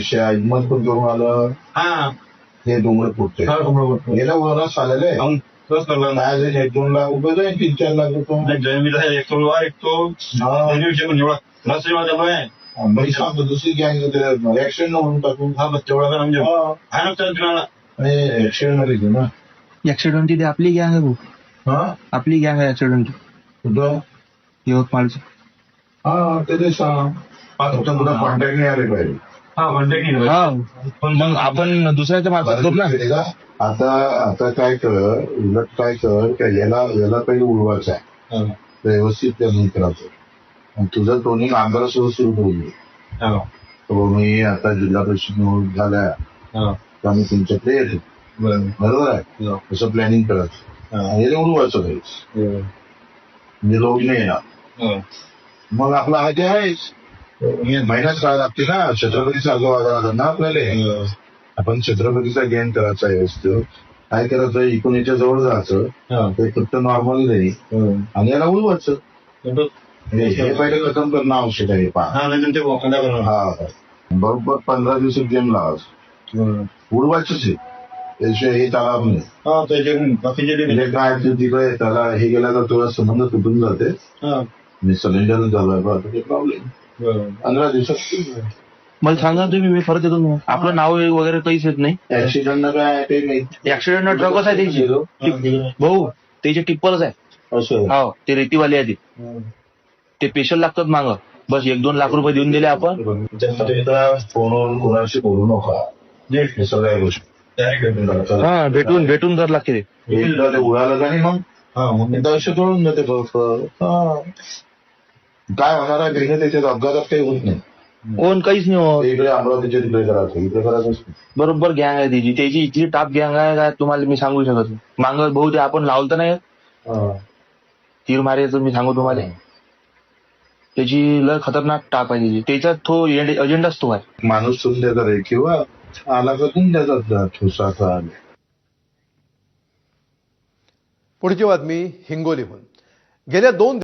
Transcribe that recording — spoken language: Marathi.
पैसे हिंमत पण करून आलं हा हे डोंगर फुटते गेल्या वरात आलेले तोच करला ना. आज 1-2 लाख रुपये जाईल 3-4 लाख रुपये जमीन एक तो विषय पण एवढा रस्ते माझ्या सांगतो दुसरी गँग ऍक्सिडेंट म्हणून टाकून हा बस तेवढा का म्हणजे हा नुकसान ऍक्सिडेंट मध्ये घेऊ ना ऍक्सिडेंट ती आपली गँग आहे भाऊ. हा आपली गँग आहे ऍक्सिडेंट कुठं यवतमाळची. हा ते सांग फक्त तुला कॉन्टॅक्ट नाही आले पाहिजे हा कॉन्टॅक्ट नाही हा मग आपण दुसऱ्याच्या मार्फत करू ना. माहिती का आता काय कर उलट काय कर का याला काही उडवायचं आहे तर व्यवस्थित प्लॅनिंग करायचं तुझं टोनिंग आंध्रा सुरू करून दे. मी आता जिल्हा परिषद निवडणूक झाल्या तर आम्ही तुमच्याकडे येतो बरोबर आहे तसं प्लॅनिंग करायचं आणि उडवायचं काही म्हणजे लोक नाही येणार मग आपला हा जे आहेच महिन्यात काय लागते ना छत्रपतीचा आजोबा ना आपल्याला आपण छत्रपतीचा गेम करायचा आहे वस्तू काय करायचं इकडून याच्या जवळ जायचं ते फक्त नॉर्मली नाही आणि याला उडवायचं हे पहिले खतम करणं आवश्यक आहे हा बरोबर 15 दिवसात गेम लावायचं उडवायचंच आहे त्याशिवाय हे चालणार नाही काय तिकडे त्याला हे गेला तर तुला संबंध तुटून जाते सिलेंडर झाला ते प्रॉब्लेम 15 दिवसात मला सांगा तुम्ही मी परत येतो. आपलं नाव वगैरे काहीच येत नाही. ऍक्सिडेंट काय ते नाही ऍक्सिडेंट ट्रकच आहे त्याची भाऊ त्याचे टिप्परच आहे असं हो ते रेतीवाले आहे ते स्पेशल लागतात मागं बस 1-2 लाख रुपये देऊन दिले आपण. फोनवरून कोणाशी बोलू नका सगळ्या गोष्टी हा भेटून जर लागते एकदा ते उडालं का नाही मग एकदा असे तोडून जाते काय होणार आहे बेघे त्याच्यात अपघातात काही होत नाही कोण काहीच नाही होत. इकडे अमरावतीच्या तिकडे करायचं इकडे करायचं बरोबर गँग आहे त्याची इथली टाप गँग आहे काय तुम्हाला मी सांगू शकत नाही. मागं भाऊ ते आपण लावलं तर नाही तीर मारायचं मी सांगू तुम्हाला त्याची लय खतरनाक टाप आहे त्याच्यात तो अजेंडाच तो आहे. माणूस ठेवून द्यायचा रे किंवा आला का तुम द्यायचा ठोसा. पुढची बातमी हिंगोलीहून गेल्या 2